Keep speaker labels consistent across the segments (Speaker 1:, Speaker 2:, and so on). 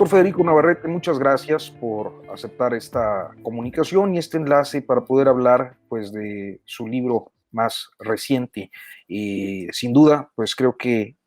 Speaker 1: Doctor Federico Navarrete, muchas gracias por aceptar esta comunicación y este enlace para poder hablar pues, de su libro más reciente. Sin duda, pues creo que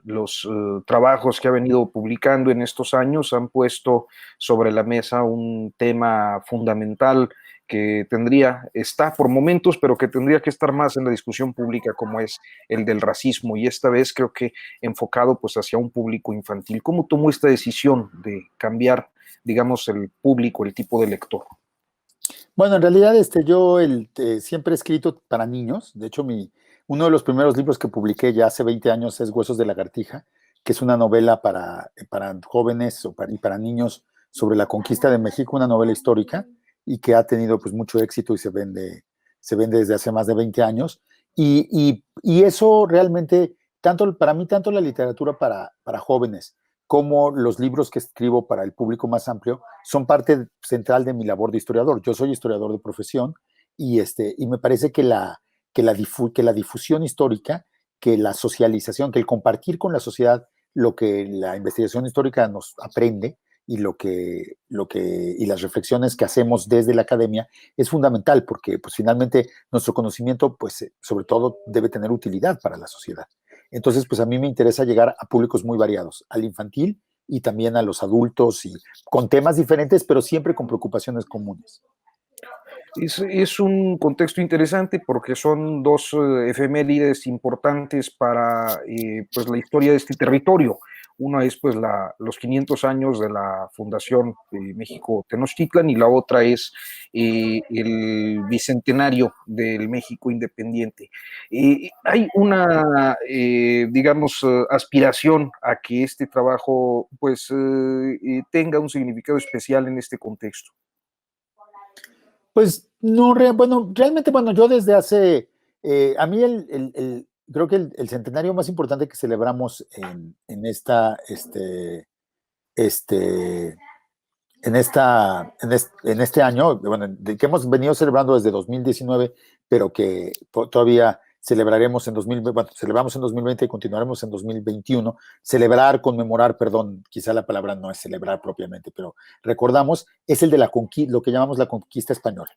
Speaker 1: los trabajos que ha venido publicando en estos años han puesto sobre la mesa un tema fundamental que está por momentos, pero que tendría que estar más en la discusión pública, como es el del racismo, y esta vez creo que enfocado pues hacia un público infantil. ¿Cómo tomó esta decisión de cambiar, digamos, el público, el tipo de lector?
Speaker 2: Bueno, en realidad yo siempre he escrito para niños. De hecho, uno de los primeros libros que publiqué ya hace 20 años es Huesos de Lagartija, que es una novela para jóvenes y para niños sobre la conquista de México, una novela histórica y que ha tenido pues mucho éxito y se vende desde hace más de 20 años. Y eso realmente, para mí, tanto la literatura para jóvenes como los libros que escribo para el público más amplio son parte central de mi labor de historiador. Yo soy historiador de profesión y me parece que la difusión histórica, que la socialización, que el compartir con la sociedad lo que la investigación histórica nos aprende y y las reflexiones que hacemos desde la academia es fundamental, porque pues finalmente nuestro conocimiento pues sobre todo debe tener utilidad para la sociedad. Entonces pues a mí me interesa llegar a públicos muy variados, al infantil y también a los adultos, y con temas diferentes, pero siempre con preocupaciones comunes.
Speaker 1: Es un contexto interesante porque son dos efemérides importantes para pues la historia de este territorio. Una es pues los 500 años de la fundación de México Tenochtitlan y la otra es el bicentenario del México independiente. Hay una, digamos, aspiración a que este trabajo pues tenga un significado especial en este contexto.
Speaker 2: Pues no, realmente, yo desde hace, a mí creo que el centenario más importante que celebramos en este año, bueno, que hemos venido celebrando desde 2019, pero que todavía celebraremos celebramos en 2020 y continuaremos en 2021. Conmemorar, perdón, quizá la palabra no es celebrar propiamente, pero recordamos, es el de lo que llamamos la conquista española.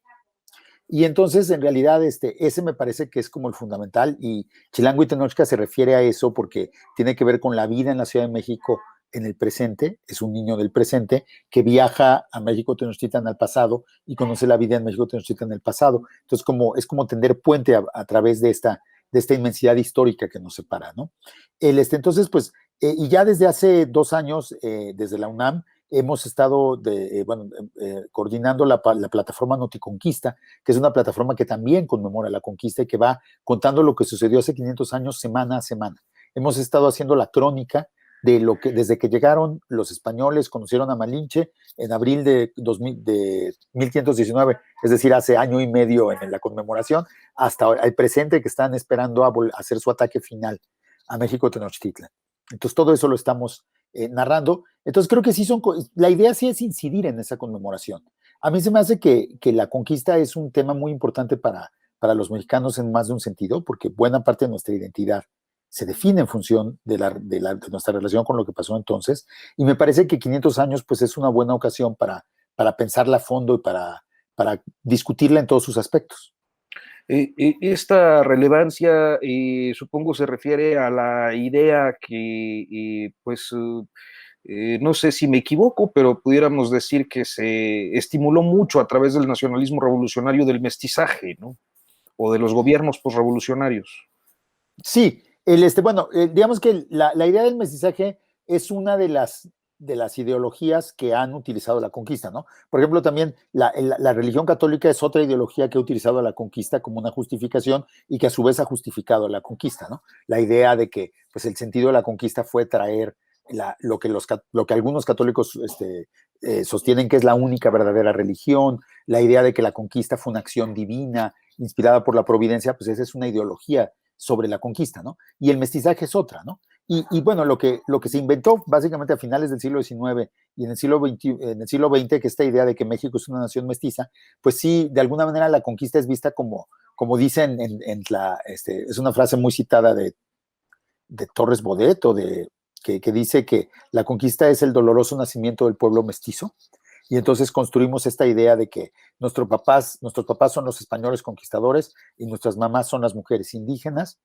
Speaker 2: Y entonces, en realidad, ese me parece que es como el fundamental, y Chilango y Tenochca se refiere a eso porque tiene que ver con la vida en la Ciudad de México en el presente. Es un niño del presente que viaja a México Tenochtitlan al pasado y conoce la vida en México Tenochtitlan en el pasado. Entonces, es como tender puente a través de esta inmensidad histórica que nos separa, ¿no? Entonces, pues, y ya desde hace 2 años, desde la UNAM, hemos estado coordinando la plataforma Noticonquista, que es una plataforma que también conmemora la conquista y que va contando lo que sucedió hace 500 años semana a semana. Hemos estado haciendo la crónica de desde que llegaron los españoles, conocieron a Malinche en abril de 1519, es decir, hace año y medio en la conmemoración, hasta el presente, que están esperando a hacer su ataque final a México Tenochtitlan. Entonces todo eso lo estamos narrando. Entonces creo que la idea sí es incidir en esa conmemoración. A mí se me hace que la conquista es un tema muy importante para los mexicanos en más de un sentido, porque buena parte de nuestra identidad se define en función de nuestra relación con lo que pasó entonces, y me parece que 500 años pues es una buena ocasión para pensarla a fondo y para discutirla en todos sus aspectos.
Speaker 1: Esta relevancia, supongo, se refiere a la idea que, no sé si me equivoco, pero pudiéramos decir que se estimuló mucho a través del nacionalismo revolucionario del mestizaje, ¿no? O de los gobiernos posrevolucionarios.
Speaker 2: Sí, digamos que la idea del mestizaje es una de las ideologías que han utilizado la conquista, ¿no? Por ejemplo, también la religión católica es otra ideología que ha utilizado la conquista como una justificación y que a su vez ha justificado la conquista, ¿no? La idea de que pues, el sentido de la conquista fue traer lo que algunos católicos sostienen que es la única verdadera religión, la idea de que la conquista fue una acción divina inspirada por la providencia, pues esa es una ideología sobre la conquista, ¿no? Y el mestizaje es otra, ¿no? Y bueno, lo que se inventó básicamente a finales del siglo XIX y en el siglo XX, que esta idea de que México es una nación mestiza, pues sí, de alguna manera la conquista es vista como dicen es una frase muy citada de Torres Bodet o de que dice que la conquista es el doloroso nacimiento del pueblo mestizo. Y entonces construimos esta idea de que nuestros papás son los españoles conquistadores y nuestras mamás son las mujeres indígenas,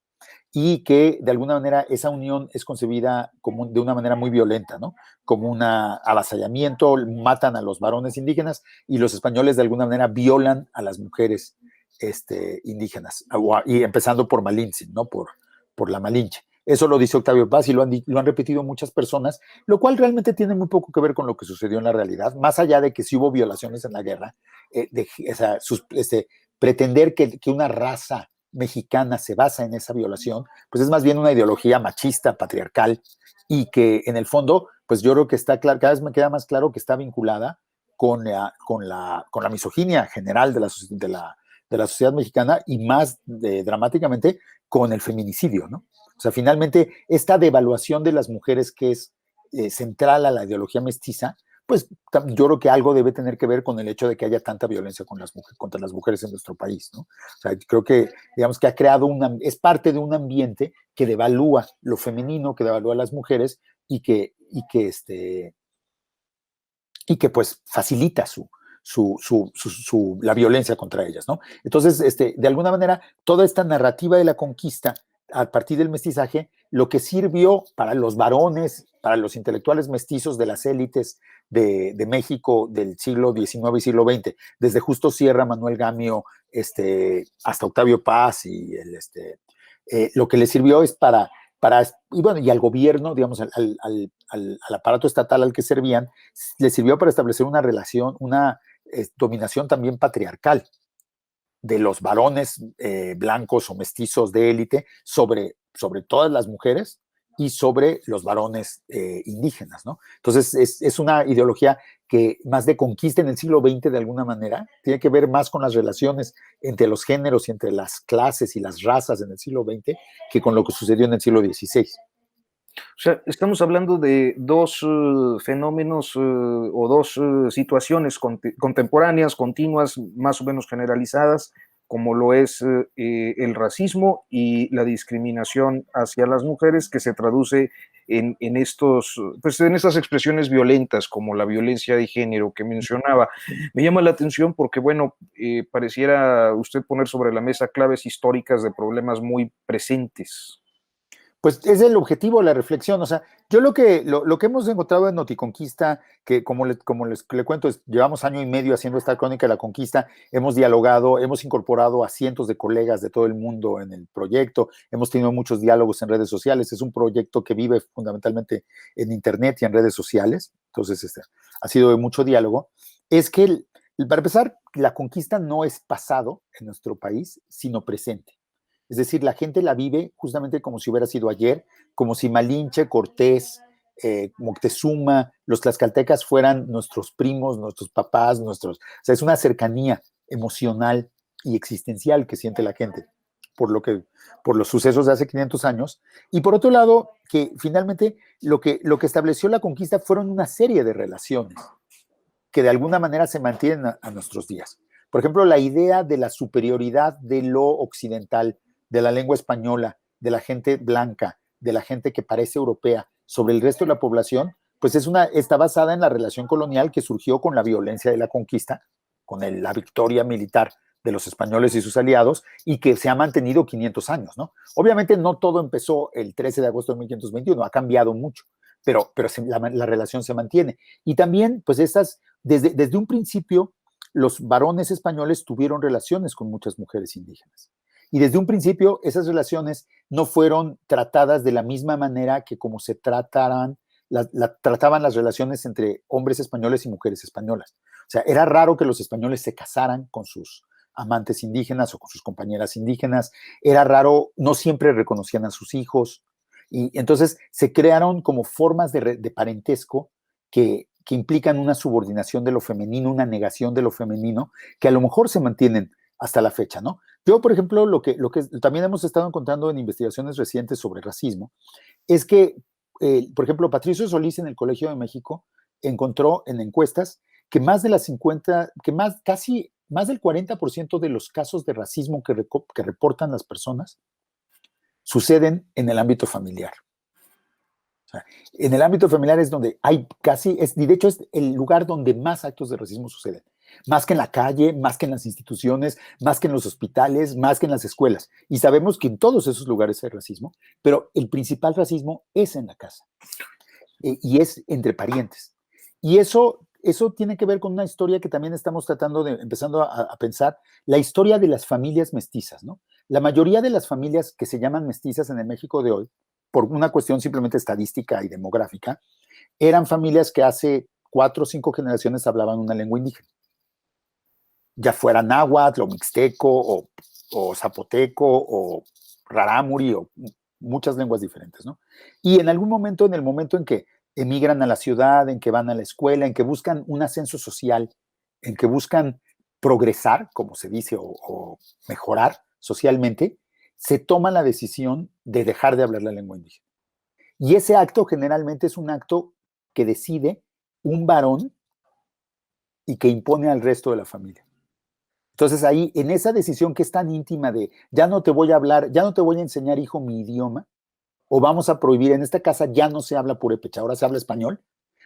Speaker 2: y que de alguna manera esa unión es concebida como de una manera muy violenta, ¿no? Como un avasallamiento, matan a los varones indígenas y los españoles de alguna manera violan a las mujeres indígenas, y empezando por Malinche, ¿no? Por la Malinche. Eso lo dice Octavio Paz y lo han repetido muchas personas, lo cual realmente tiene muy poco que ver con lo que sucedió en la realidad, más allá de que sí hubo violaciones en la guerra, pretender que una raza mexicana se basa en esa violación, pues es más bien una ideología machista, patriarcal, y que en el fondo, pues yo creo que está claro, cada vez me queda más claro que está vinculada con la misoginia general de la sociedad mexicana, y más dramáticamente con el feminicidio, ¿no? O sea, finalmente, esta devaluación de las mujeres que es central a la ideología mestiza, pues yo creo que algo debe tener que ver con el hecho de que haya tanta violencia contra las mujeres en nuestro país, ¿no? O sea, creo que, digamos, que ha creado es parte de un ambiente que devalúa lo femenino, que devalúa a las mujeres y que pues facilita la violencia contra ellas, ¿no? Entonces, de alguna manera, toda esta narrativa de la conquista a partir del mestizaje, lo que sirvió para los varones, para los intelectuales mestizos de las élites de México del siglo XIX y siglo XX, desde Justo Sierra, Manuel Gamio, hasta Octavio Paz, y lo que le sirvió es y bueno, y al gobierno, digamos, al aparato estatal al que servían, le sirvió para establecer una relación, una dominación también patriarcal de los varones blancos o mestizos de élite sobre todas las mujeres y sobre los varones indígenas, ¿no? Entonces, es una ideología que más de conquista en el siglo XX de alguna manera, tiene que ver más con las relaciones entre los géneros y entre las clases y las razas en el siglo XX que con lo que sucedió en el siglo XVI.
Speaker 1: O sea, estamos hablando de dos fenómenos o dos situaciones contemporáneas, continuas, más o menos generalizadas, como lo es el racismo y la discriminación hacia las mujeres, que se traduce en estas expresiones violentas, como la violencia de género que mencionaba. Me llama la atención porque, bueno, pareciera usted poner sobre la mesa claves históricas de problemas muy presentes.
Speaker 2: Pues es el objetivo, la reflexión. O sea, yo lo que hemos encontrado en Noticonquista, que como le cuento, llevamos año y medio haciendo esta crónica de la conquista, hemos dialogado, hemos incorporado a cientos de colegas de todo el mundo en el proyecto, hemos tenido muchos diálogos en redes sociales, es un proyecto que vive fundamentalmente en internet y en redes sociales, entonces ha sido de mucho diálogo. Es que, para empezar, la conquista no es pasado en nuestro país, sino presente. Es decir, la gente la vive justamente como si hubiera sido ayer, como si Malinche, Cortés, Moctezuma, los tlaxcaltecas fueran nuestros primos, nuestros papás, o sea, es una cercanía emocional y existencial que siente la gente por los sucesos de hace 500 años. Y por otro lado, que finalmente lo que estableció la conquista fueron una serie de relaciones que de alguna manera se mantienen a nuestros días. Por ejemplo, la idea de la superioridad de lo occidental, de la lengua española, de la gente blanca, de la gente que parece europea, sobre el resto de la población, pues está basada en la relación colonial que surgió con la violencia de la conquista, con la victoria militar de los españoles y sus aliados, y que se ha mantenido 500 años, ¿no? Obviamente no todo empezó el 13 de agosto de 1521, ha cambiado mucho, pero la relación se mantiene. Y también, pues desde un principio, los varones españoles tuvieron relaciones con muchas mujeres indígenas. Y desde un principio esas relaciones no fueron tratadas de la misma manera que como se trataban las relaciones entre hombres españoles y mujeres españolas. O sea, era raro que los españoles se casaran con sus amantes indígenas o con sus compañeras indígenas. Era raro, no siempre reconocían a sus hijos. Y entonces se crearon como formas de parentesco que implican una subordinación de lo femenino, una negación de lo femenino, que a lo mejor se mantienen hasta la fecha, ¿no? Yo, por ejemplo, lo que también hemos estado encontrando en investigaciones recientes sobre racismo es que, por ejemplo, Patricio Solís en el Colegio de México encontró en encuestas que más del 40% de los casos de racismo que reportan las personas suceden en el ámbito familiar. O sea, en el ámbito familiar es donde hay casi, y de hecho es el lugar donde más actos de racismo suceden. Más que en la calle, más que en las instituciones, más que en los hospitales, más que en las escuelas. Y sabemos que en todos esos lugares hay racismo, pero el principal racismo es en la casa. Y es entre parientes. Y eso tiene que ver con una historia que también estamos empezando a pensar, la historia de las familias mestizas, ¿no? La mayoría de las familias que se llaman mestizas en el México de hoy, por una cuestión simplemente estadística y demográfica, eran familias que hace 4 o 5 generaciones hablaban una lengua indígena. Ya fuera náhuatl o mixteco o zapoteco o rarámuri o muchas lenguas diferentes, ¿no? Y en algún momento, en el momento en que emigran a la ciudad, en que van a la escuela, en que buscan un ascenso social, en que buscan progresar, como se dice, o mejorar socialmente, se toma la decisión de dejar de hablar la lengua indígena. Y ese acto generalmente es un acto que decide un varón y que impone al resto de la familia. Entonces ahí, en esa decisión que es tan íntima de ya no te voy a hablar, ya no te voy a enseñar, hijo, mi idioma, o vamos a prohibir, en esta casa ya no se habla purépecha, ahora se habla español,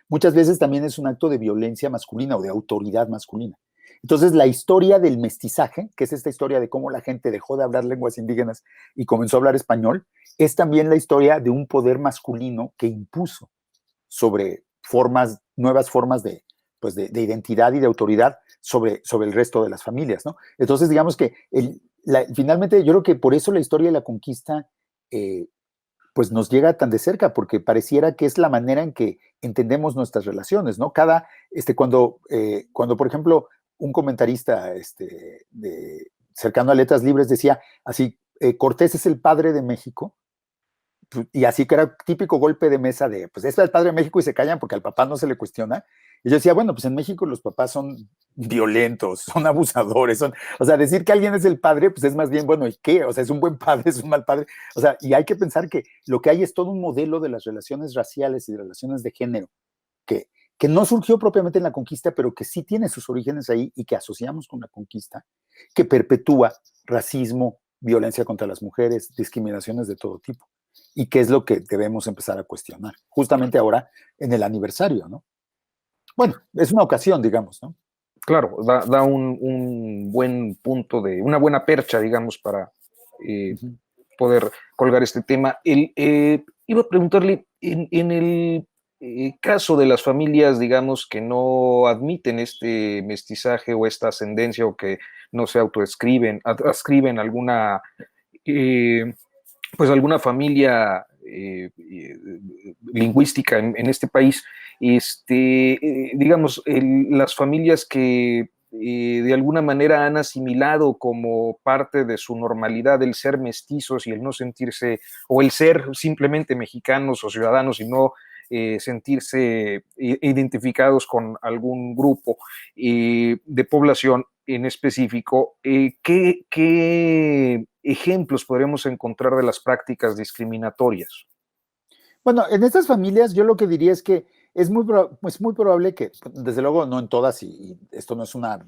Speaker 2: muchas veces también es un acto de violencia masculina o de autoridad masculina. Entonces la historia del mestizaje, que es esta historia de cómo la gente dejó de hablar lenguas indígenas y comenzó a hablar español, es también la historia de un poder masculino que impuso sobre nuevas formas de identidad y de autoridad sobre el resto de las familias, ¿no? Entonces, digamos que finalmente yo creo que por eso la historia de la conquista pues nos llega tan de cerca, porque pareciera que es la manera en que entendemos nuestras relaciones, ¿no? Cuando por ejemplo, un comentarista cercano a Letras Libres decía así, Cortés es el padre de México, y así que era típico golpe de mesa de, pues este es el padre de México y se callan porque al papá no se le cuestiona. Y yo decía, bueno, pues en México los papás son violentos, son abusadores, o sea, decir que alguien es el padre, pues es más bien, bueno, ¿y qué? O sea, es un buen padre, es un mal padre. O sea, y hay que pensar que lo que hay es todo un modelo de las relaciones raciales y de relaciones de género que no surgió propiamente en la conquista, pero que sí tiene sus orígenes ahí y que asociamos con la conquista, que perpetúa racismo, violencia contra las mujeres, discriminaciones de todo tipo. Y qué es lo que debemos empezar a cuestionar, justamente ahora en el aniversario, ¿no? Bueno, es una ocasión, digamos, ¿no?
Speaker 1: Claro, da un buen punto una buena percha, digamos, para poder colgar este tema. Iba a preguntarle, en el caso de las familias, digamos, que no admiten este mestizaje o esta ascendencia o que no se adscriben alguna, pues alguna familia lingüística en este país, digamos, las familias que de alguna manera han asimilado como parte de su normalidad el ser mestizos y el no sentirse, o el ser simplemente mexicanos o ciudadanos y no sentirse identificados con algún grupo de población en específico. ¿Qué ejemplos podríamos encontrar de las prácticas discriminatorias?
Speaker 2: Bueno, en estas familias yo lo que diría es que es muy probable que, desde luego no en todas, y esto no es una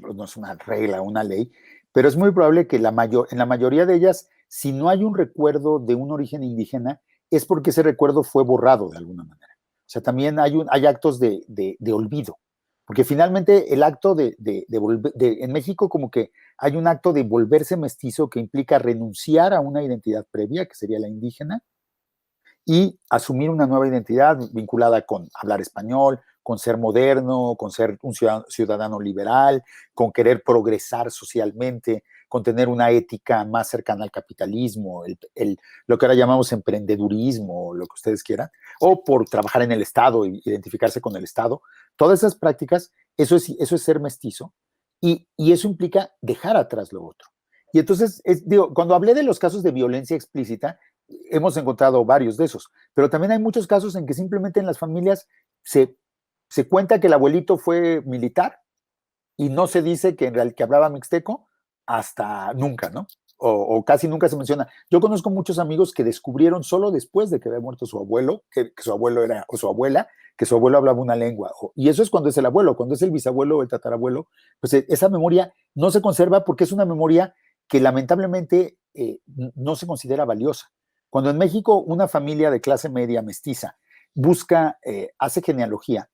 Speaker 2: regla, una ley, pero es muy probable que en la mayoría de ellas, si no hay un recuerdo de un origen indígena, es porque ese recuerdo fue borrado de alguna manera. O sea, también hay actos de olvido, porque finalmente el acto en México como que hay un acto de volverse mestizo que implica renunciar a una identidad previa, que sería la indígena, y asumir una nueva identidad vinculada con hablar español, con ser moderno, con ser un ciudadano liberal, con querer progresar socialmente, con tener una ética más cercana al capitalismo, lo que ahora llamamos emprendedurismo, lo que ustedes quieran, o por trabajar en el Estado, identificarse con el Estado. Todas esas prácticas, eso es ser mestizo, y eso implica dejar atrás lo otro. Y entonces, cuando hablé de los casos de violencia explícita, hemos encontrado varios de esos, pero también hay muchos casos en que simplemente en las familias se cuenta que el abuelito fue militar y no se dice que en realidad que hablaba mixteco hasta nunca, ¿no? O casi nunca se menciona. Yo conozco muchos amigos que descubrieron solo después de que había muerto su abuelo, que su abuelo era, o su abuela, que su abuelo hablaba una lengua. Y eso es cuando es el abuelo, cuando es el bisabuelo o el tatarabuelo, pues esa memoria no se conserva porque es una memoria que lamentablemente no se considera valiosa. Cuando en México una familia de clase media mestiza hace genealogía,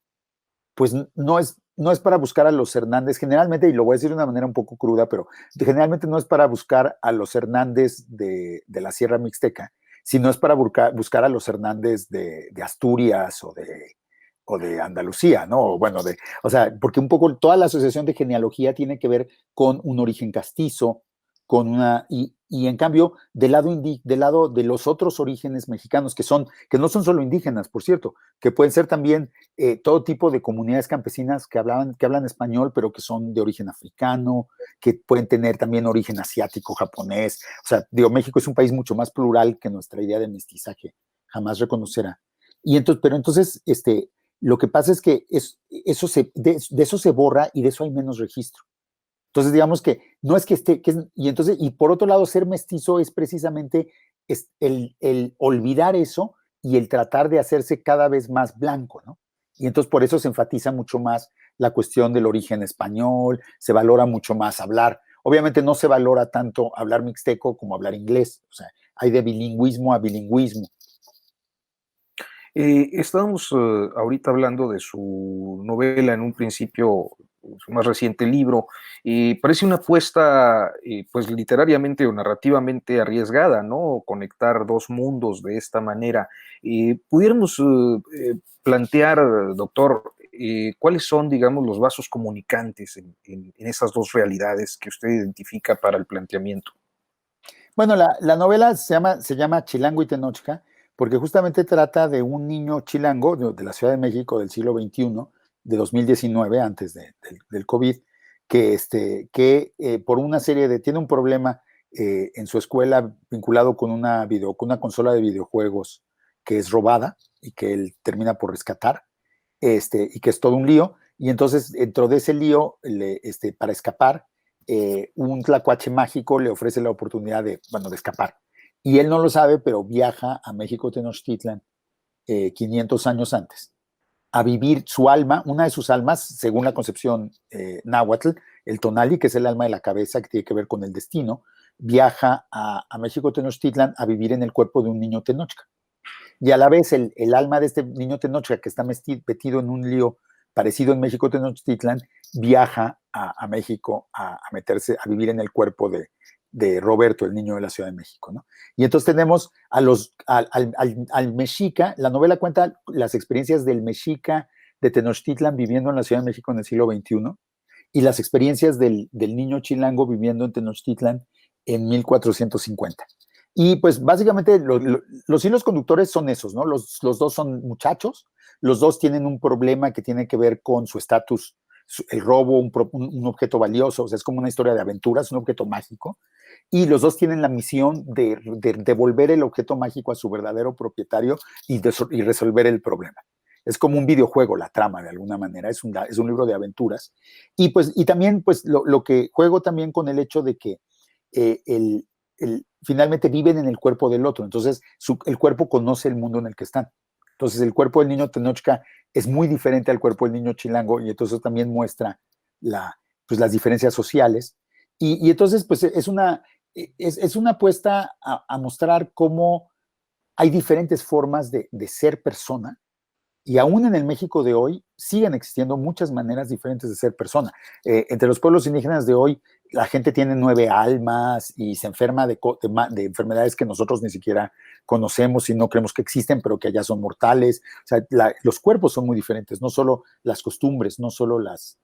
Speaker 2: pues no es para buscar a los Hernández, generalmente, y lo voy a decir de una manera un poco cruda, pero generalmente no es para buscar a los Hernández de la Sierra Mixteca, sino es para buscar a los Hernández de Asturias o de Andalucía, ¿no? Bueno, o sea, porque un poco toda la asociación de genealogía tiene que ver con un origen castizo, y en cambio, del lado de los otros orígenes mexicanos, que no son solo indígenas, por cierto, que pueden ser también todo tipo de comunidades campesinas que hablan español, pero que son de origen africano, que pueden tener también origen asiático, japonés. O sea, digo, México es un país mucho más plural que nuestra idea de mestizaje jamás reconocerá. Pero entonces, lo que pasa es que de eso se borra y de eso hay menos registro. Entonces, digamos que no es que esté, y por otro lado, ser mestizo es precisamente el olvidar eso y el tratar de hacerse cada vez más blanco, ¿no? Y entonces por eso se enfatiza mucho más la cuestión del origen español, se valora mucho más hablar. Obviamente no se valora tanto hablar mixteco como hablar inglés, o sea, hay de bilingüismo a bilingüismo.
Speaker 1: Estábamos ahorita hablando de su novela en un principio, su más reciente libro. Parece una apuesta, pues literariamente o narrativamente arriesgada, ¿no? Conectar dos mundos de esta manera. Pudiéramos plantear, doctor, cuáles son, digamos, los vasos comunicantes en esas dos realidades que usted identifica para el planteamiento.
Speaker 2: Bueno, la novela se llama Chilango y Tenochca, porque justamente trata de un niño chilango de la Ciudad de México del siglo XXI, de 2019, antes del COVID, que por una tiene un problema en su escuela vinculado con con una consola de videojuegos que es robada y que él termina por rescatar, y que es todo un lío. Y entonces, dentro de ese lío, para escapar, un tlacuache mágico le ofrece la oportunidad de escapar. Y él no lo sabe, pero viaja a México Tenochtitlan 500 años antes, a vivir su alma, una de sus almas, según la concepción náhuatl, el tonali, que es el alma de la cabeza, que tiene que ver con el destino, viaja a México Tenochtitlan a vivir en el cuerpo de un niño tenochca. Y a la vez el alma de este niño tenochca, que está metido en un lío parecido en México Tenochtitlan, viaja a México a vivir en el cuerpo de Roberto, el niño de la Ciudad de México, ¿no? Y entonces tenemos al mexica. La novela cuenta las experiencias del mexica de Tenochtitlan viviendo en la Ciudad de México en el siglo XXI y las experiencias del niño chilango viviendo en Tenochtitlan en 1450. Y pues básicamente los hilos conductores son esos, ¿no? Los dos son muchachos, los dos tienen un problema que tiene que ver con su estatus, el robo, un objeto valioso, o sea, es como una historia de aventuras, un objeto mágico, y los dos tienen la misión de devolver el objeto mágico a su verdadero propietario y resolver el problema. Es como un videojuego la trama, de alguna manera, es un libro de aventuras. Y también, pues, lo que juego también con el hecho de que finalmente viven en el cuerpo del otro, entonces el cuerpo conoce el mundo en el que están. Entonces el cuerpo del niño Tenochca es muy diferente al cuerpo del niño chilango y entonces también muestra las diferencias sociales. Y entonces pues es una apuesta a mostrar cómo hay diferentes formas de ser persona. Y aún en el México de hoy siguen existiendo muchas maneras diferentes de ser persona. Entre los pueblos indígenas de hoy, la gente tiene 9 almas y se enferma de enfermedades que nosotros ni siquiera conocemos y no creemos que existen, pero que allá son mortales. O sea, los cuerpos son muy diferentes, no solo las costumbres, no solo las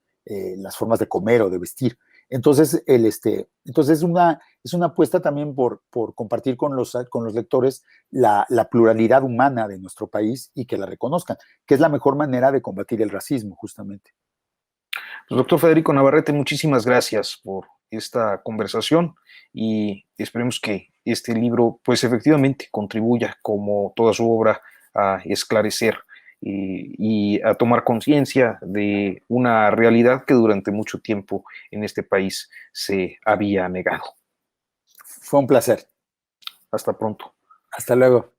Speaker 2: formas de comer o de vestir. Entonces, entonces es una apuesta también por compartir con los lectores la pluralidad humana de nuestro país y que la reconozcan, que es la mejor manera de combatir el racismo, justamente.
Speaker 1: Pues, doctor Federico Navarrete, muchísimas gracias por esta conversación y esperemos que este libro, pues efectivamente, contribuya, como toda su obra, a esclarecer y a tomar conciencia de una realidad que durante mucho tiempo en este país se había negado.
Speaker 2: Fue un placer.
Speaker 1: Hasta pronto.
Speaker 2: Hasta luego.